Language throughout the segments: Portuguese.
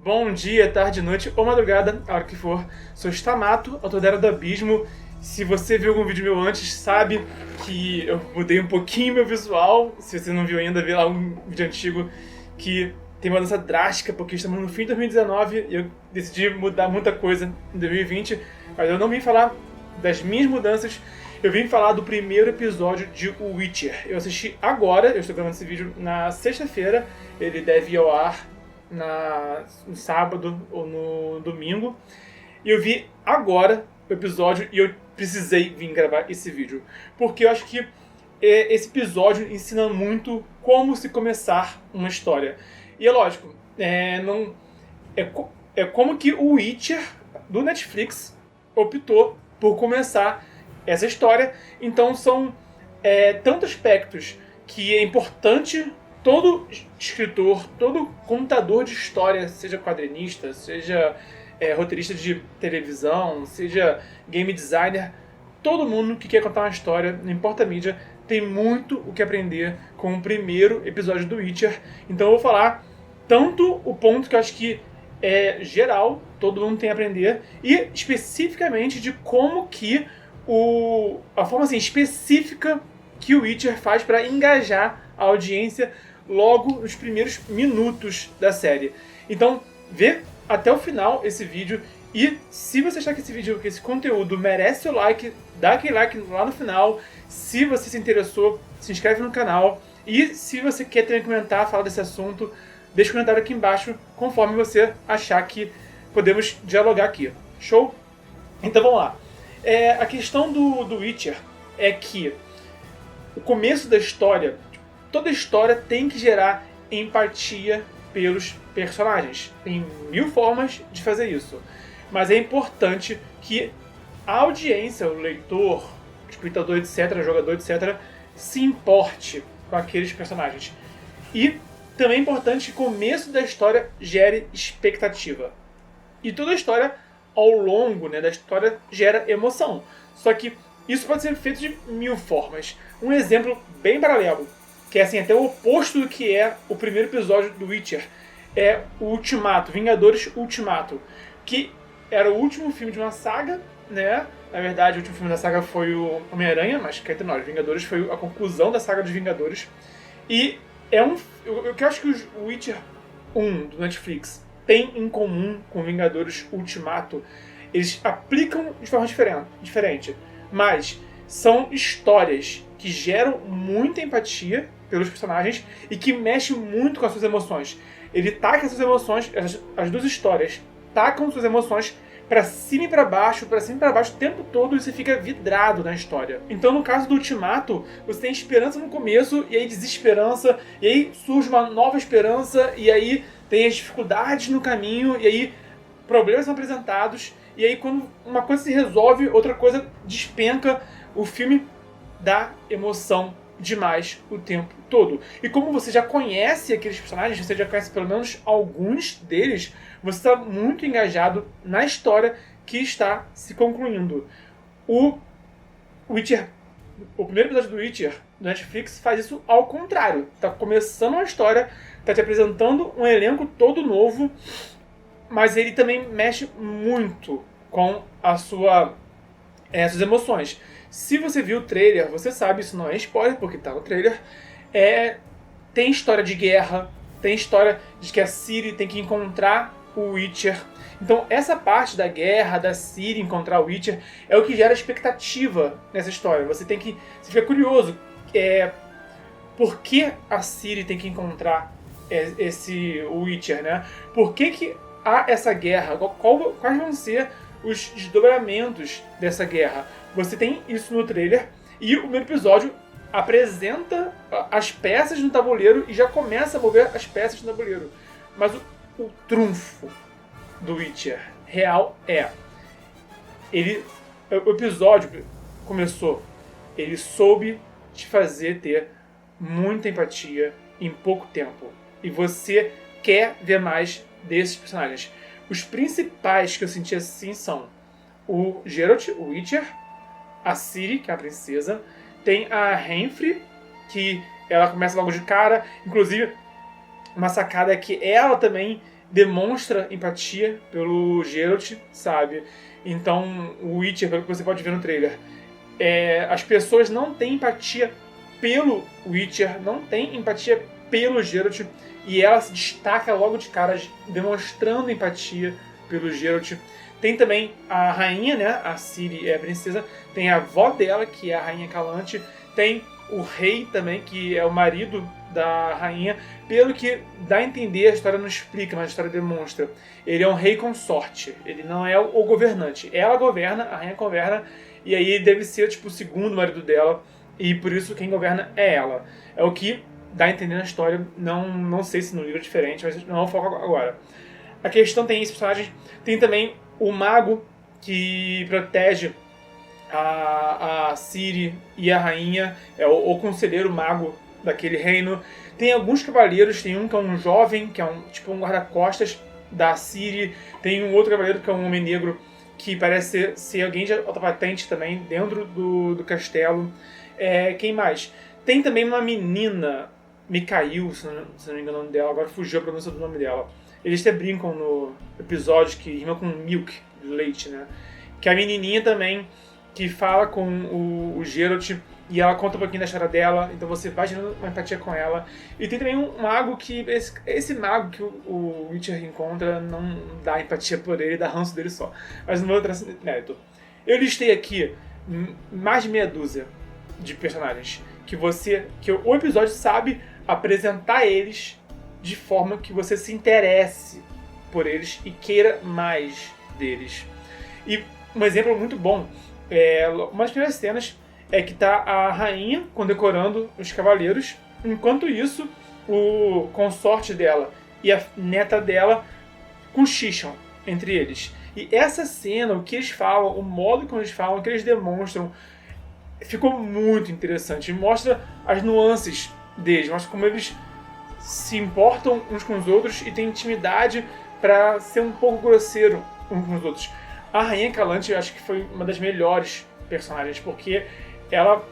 Bom dia, tarde, noite ou madrugada, a hora que for. Sou Stamato, autor da Era do Abismo. Se você viu algum vídeo meu antes, sabe que eu mudei um pouquinho meu visual. Se você não viu ainda, vê lá um vídeo antigo que tem uma mudança drástica, porque estamos no fim de 2019 e eu decidi mudar muita coisa em 2020. Mas eu não vim falar das minhas mudanças, eu vim falar do primeiro episódio de O Witcher. Eu assisti agora, eu estou gravando esse vídeo na sexta-feira, ele deve ir ao ar no sábado ou no domingo. E eu vi agora o episódio e eu precisei vir gravar esse vídeo. Porque eu acho que esse episódio ensina muito como se começar uma história. E é lógico, é como que o Witcher do Netflix optou por começar essa história. Então são tantos aspectos que é importante todo escritor, todo contador de história, seja quadrinista, seja roteirista de televisão, seja game designer, todo mundo que quer contar uma história, não importa a mídia, tem muito o que aprender com o primeiro episódio do Witcher. Então eu vou falar tanto o ponto que eu acho que é geral, todo mundo tem a aprender, e especificamente de como que a forma assim, específica que o Witcher faz para engajar a audiência logo nos primeiros minutos da série. Então, vê até o final esse vídeo e se você achar que esse conteúdo merece o like, dá aquele like lá no final. Se você se interessou, se inscreve no canal e se você quer também comentar, falar desse assunto, deixa um comentário aqui embaixo conforme você achar que podemos dialogar aqui. Show? Então vamos lá. A questão do Witcher é que o começo da história, toda história tem que gerar empatia pelos personagens. Tem mil formas de fazer isso. Mas é importante que a audiência, o leitor, o espectador, etc., o jogador, etc., se importe com aqueles personagens. E também é importante que o começo da história gere expectativa. E toda a história, ao longo da história, gera emoção. Só que isso pode ser feito de mil formas. Um exemplo bem paralelo, que é assim, até o oposto do que é o primeiro episódio do Witcher, é o Ultimato, Vingadores Ultimato, que era o último filme de uma saga, né? Na verdade, o último filme da saga foi o Homem-Aranha, mas cá entre nós, Vingadores foi a conclusão da saga dos Vingadores. E eu acho que o Witcher 1 do Netflix tem em comum com Vingadores Ultimato. Eles aplicam de forma diferente, mas são histórias que geram muita empatia pelos personagens e que mexem muito com as suas emoções. Ele taca essas emoções, as duas histórias tacam suas emoções pra cima e pra baixo o tempo todo, e você fica vidrado na história. Então, no caso do Ultimato, você tem esperança no começo, e aí desesperança, e aí surge uma nova esperança, e aí tem as dificuldades no caminho, e aí problemas são apresentados, e aí quando uma coisa se resolve, outra coisa despenca. O filme dá emoção demais o tempo todo. E como você já conhece aqueles personagens, você já conhece pelo menos alguns deles, você está muito engajado na história que está se concluindo. O primeiro episódio do Witcher do Netflix faz isso ao contrário. Está começando uma história, está te apresentando um elenco todo novo, mas ele também mexe muito com suas emoções. Se você viu o trailer, você sabe, isso não é spoiler, porque tá no trailer. Tem história de guerra, tem história de que a Ciri tem que encontrar o Witcher. Então essa parte da guerra, da Ciri encontrar o Witcher, é o que gera expectativa nessa história. Você fica curioso. Por que a Ciri tem que encontrar o Witcher, né? Por que há essa guerra? Quais vão ser os desdobramentos dessa guerra? Você tem isso no trailer, e o primeiro episódio apresenta as peças no tabuleiro e já começa a mover as peças no tabuleiro. Mas o trunfo do Witcher real o episódio começou, ele soube te fazer ter muita empatia em pouco tempo. E você quer ver mais desses personagens. Os principais que eu senti assim são o Geralt, o Witcher, a Ciri, que é a princesa, tem a Yennefer, que ela começa logo de cara, inclusive uma sacada é que ela também demonstra empatia pelo Geralt, sabe? Então, o Witcher, pelo que você pode ver no trailer, as pessoas não têm empatia pelo Witcher, não têm empatia pelo Geralt, e ela se destaca logo de cara, demonstrando empatia pelo Geralt. Tem também a rainha, né? A Ciri é a princesa. Tem a avó dela, que é a rainha Calante. Tem o rei também, que é o marido da rainha. Pelo que dá a entender, a história não explica, mas a história demonstra. Ele é um rei consorte. Ele não é o governante. Ela governa, a rainha governa, e aí ele deve ser tipo o segundo marido dela. E por isso quem governa é ela. É o que dá a entender na história. Não sei se no livro é diferente, mas não é o foco agora. A questão tem esse personagem. Tem também o mago que protege a Ciri e a rainha. É o conselheiro mago daquele reino. Tem alguns cavaleiros. Tem um que é um jovem, que é um guarda-costas da Ciri. Tem um outro cavaleiro que é um homem negro, que parece ser alguém de alta patente também, dentro do castelo. Quem mais? Tem também uma menina, Mikhail, se não me engano o nome dela, agora fugiu a pronúncia do nome dela. Eles até brincam no episódio que rima com milk, leite, né? Que é a menininha também, que fala com o Geralt, e ela conta um pouquinho da história dela, então você vai gerando uma empatia com ela. E tem também um mago que, esse mago que o Witcher encontra, não dá empatia por ele, dá ranço dele só. Mas não vou entrar nesse mérito. Eu listei aqui mais de meia dúzia de personagens que o episódio sabe apresentar eles de forma que você se interesse por eles e queira mais deles. E um exemplo muito bom, uma das primeiras cenas é que tá a rainha condecorando os cavaleiros, enquanto isso o consorte dela e a neta dela cochicham entre eles. E essa cena, o que eles falam, o modo como eles falam, o que eles demonstram, ficou muito interessante. Mostra as nuances deles, mostra como eles se importam uns com os outros e têm intimidade para ser um pouco grosseiro uns com os outros. A Rainha Calante eu acho que foi uma das melhores personagens, porque ela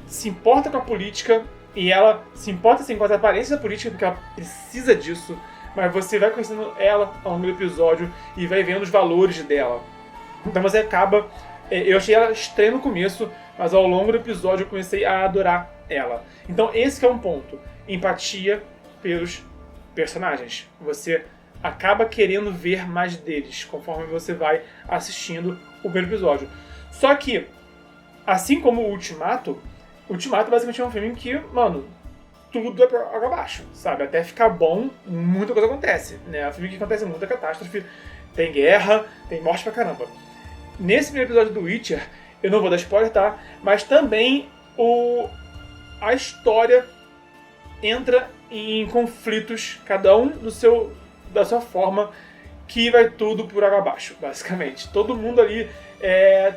se importa com a política e ela se importa assim, com as aparências da política, porque ela precisa disso, mas você vai conhecendo ela ao longo do episódio e vai vendo os valores dela. Então você acaba... Eu achei ela estranha no começo, mas ao longo do episódio eu comecei a adorar ela. Então esse que é um ponto. Empatia pelos personagens. Você acaba querendo ver mais deles conforme você vai assistindo o primeiro episódio. Só que, assim como o Ultimato basicamente é um filme em que, mano, tudo é pra água abaixo, sabe? Até ficar bom, muita coisa acontece, né? É um filme que acontece muita catástrofe, tem guerra, tem morte pra caramba. Nesse primeiro episódio do Witcher, eu não vou dar spoiler, tá? Mas também a história entra em conflitos, cada um da sua forma, que vai tudo por água abaixo, basicamente. Todo mundo ali é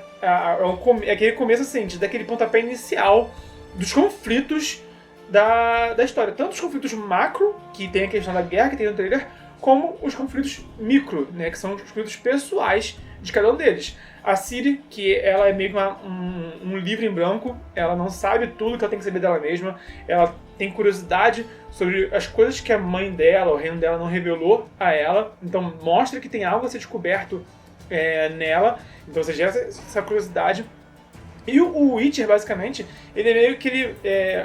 aquele começo assim, daquele pontapé inicial dos conflitos da história. Tanto os conflitos macro, que tem a questão da guerra, que tem no trailer, como os conflitos micro, né, que são os conflitos pessoais de cada um deles. A Ciri, que ela é meio que um livro em branco, ela não sabe tudo que ela tem que saber dela mesma, ela tem curiosidade sobre as coisas que a mãe dela, o reino dela, não revelou a ela, então mostra que tem algo a ser descoberto nela, então você gera essa curiosidade. E o Witcher, basicamente, ele é meio que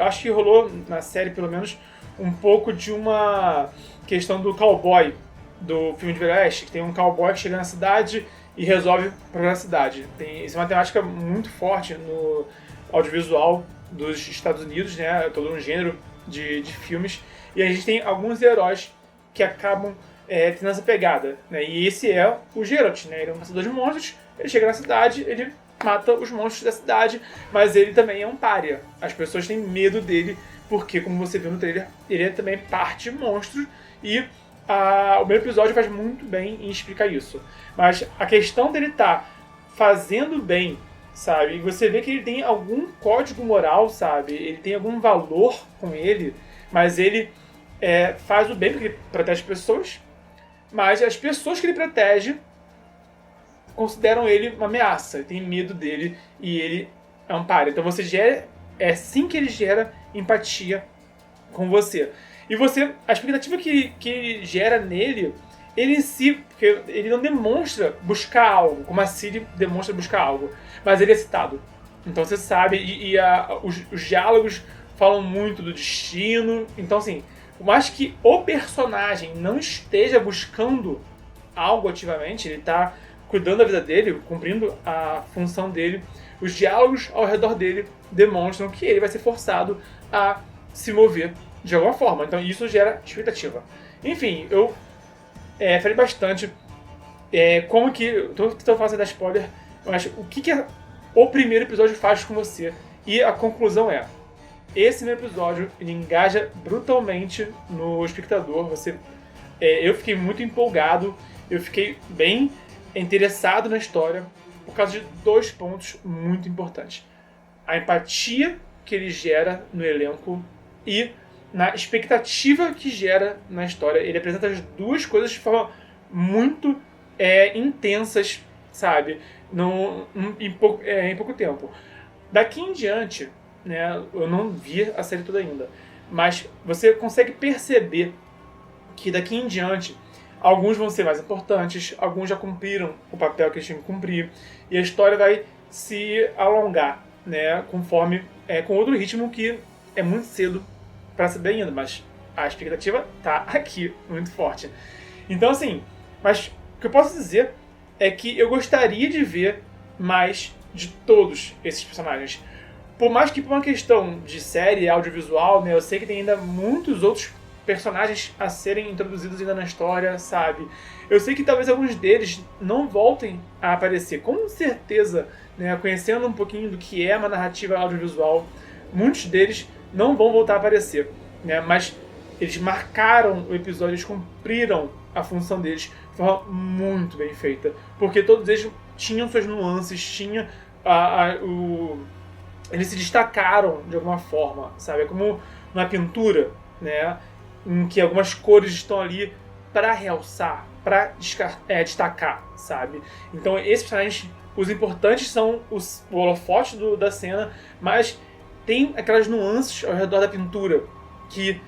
acho que rolou na série, pelo menos, um pouco de uma questão do cowboy do filme de Velho Oeste, que tem um cowboy que chega na cidade e resolve o problema da cidade. Isso é uma temática muito forte no audiovisual dos Estados Unidos, né? Todo um gênero de filmes. E a gente tem alguns heróis que acabam tendo essa pegada, né? E esse é o Geralt, né? Ele é um caçador de monstros, ele chega na cidade, ele mata os monstros da cidade, mas ele também é um pária. As pessoas têm medo dele, porque, como você viu no trailer, ele é também parte monstro, e o primeiro episódio faz muito bem em explicar isso. Mas a questão dele estar fazendo bem, sabe? E você vê que ele tem algum código moral, sabe? Ele tem algum valor com ele, mas ele faz o bem porque ele protege pessoas, mas as pessoas que ele protege consideram ele uma ameaça, tem medo dele e ele é um pária. Então você é assim que ele gera empatia com você. E a expectativa que gera nele, ele em si, porque ele não demonstra buscar algo, como a Ciri demonstra buscar algo, mas ele é citado. Então você sabe, os diálogos falam muito do destino. Então, assim, por mais que o personagem não esteja buscando algo ativamente, ele está cuidando da vida dele, cumprindo a função dele, os diálogos ao redor dele demonstram que ele vai ser forçado a se mover de alguma forma. Então isso gera expectativa. Enfim, eu falei bastante como que... Estou fazendo a spoiler, mas o que o primeiro episódio faz com você. E a conclusão esse primeiro episódio ele engaja brutalmente no espectador. Eu fiquei muito empolgado, eu fiquei bem interessado na história por causa de 2 pontos muito importantes. A empatia que ele gera no elenco e na expectativa que gera na história. Ele apresenta as 2 coisas de forma muito intensas, sabe? Em pouco tempo. Daqui em diante, né, eu não vi a série toda ainda, mas você consegue perceber que daqui em diante alguns vão ser mais importantes, alguns já cumpriram o papel que eles tinham que cumprir, e a história vai se alongar, né, conforme com outro ritmo que é muito cedo para saber ainda, mas a expectativa tá aqui, muito forte. Então, assim, mas o que eu posso dizer é que eu gostaria de ver mais de todos esses personagens. Por mais que por uma questão de série audiovisual, né, eu sei que tem ainda muitos outros personagens a serem introduzidos ainda na história, sabe? Eu sei que talvez alguns deles não voltem a aparecer. Com certeza, né, conhecendo um pouquinho do que é uma narrativa audiovisual, muitos deles não vão voltar a aparecer, né? Mas eles marcaram o episódio, eles cumpriram a função deles de forma muito bem feita. Porque todos eles tinham suas nuances, eles se destacaram de alguma forma, sabe? É como uma pintura, né, em que algumas cores estão ali para realçar, para destacar, sabe? Então esses personagens, os importantes são o holofote da cena, mas tem aquelas nuances ao redor da pintura que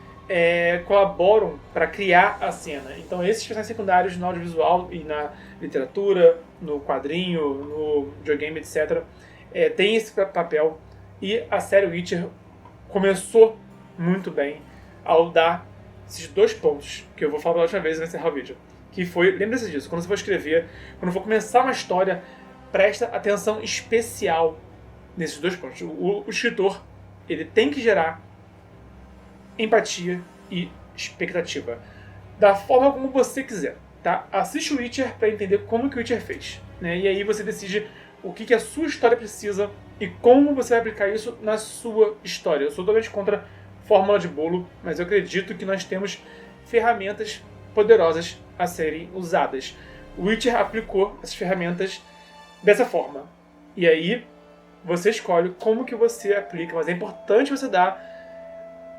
colaboram para criar a cena. Então esses personagens secundários no audiovisual e na literatura, no quadrinho, no videogame, etc., tem esse papel. E a série Witcher começou muito bem ao dar esses 2 pontos, que eu vou falar pela última vez e vou encerrar o vídeo. Que foi, lembre-se disso, quando você for escrever, quando for começar uma história, presta atenção especial nesses 2 pontos. O escritor, ele tem que gerar empatia e expectativa, da forma como você quiser, tá? Assiste o Witcher para entender como que o Witcher fez, né? E aí você decide o que a sua história precisa e como você vai aplicar isso na sua história. Eu sou totalmente contra fórmula de bolo, mas eu acredito que nós temos ferramentas poderosas a serem usadas. O Witcher aplicou essas ferramentas dessa forma. E aí você escolhe como que você aplica, mas é importante você dar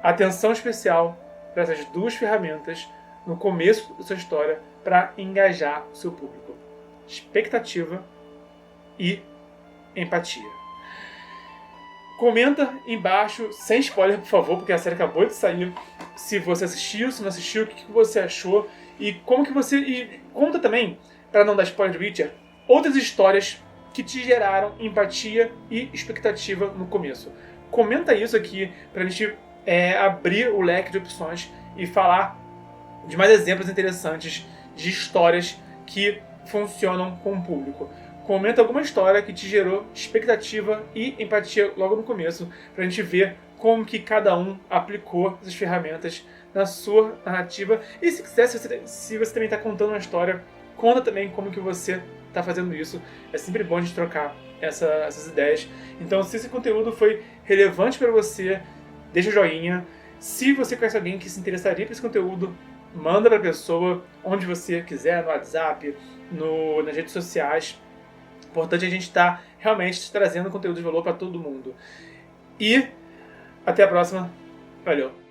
atenção especial para essas 2 ferramentas no começo da sua história para engajar o seu público. Expectativa e empatia. Comenta embaixo, sem spoiler, por favor, porque a série acabou de sair. Se você assistiu, se não assistiu, o que você achou e como que você... E conta também, para não dar spoiler do Witcher, outras histórias que te geraram empatia e expectativa no começo. Comenta isso aqui pra gente abrir o leque de opções e falar de mais exemplos interessantes de histórias que funcionam com o público. Comenta alguma história que te gerou expectativa e empatia logo no começo, pra gente ver como que cada um aplicou essas ferramentas na sua narrativa. E se quiser, se você também está contando uma história, conta também como que você está fazendo isso. É sempre bom a gente trocar essas ideias. Então, se esse conteúdo foi relevante para você, deixa o joinha. Se você conhece alguém que se interessaria por esse conteúdo, manda para a pessoa onde você quiser, no WhatsApp, nas redes sociais. Importante a gente estar realmente trazendo conteúdo de valor para todo mundo. E até a próxima. Valeu!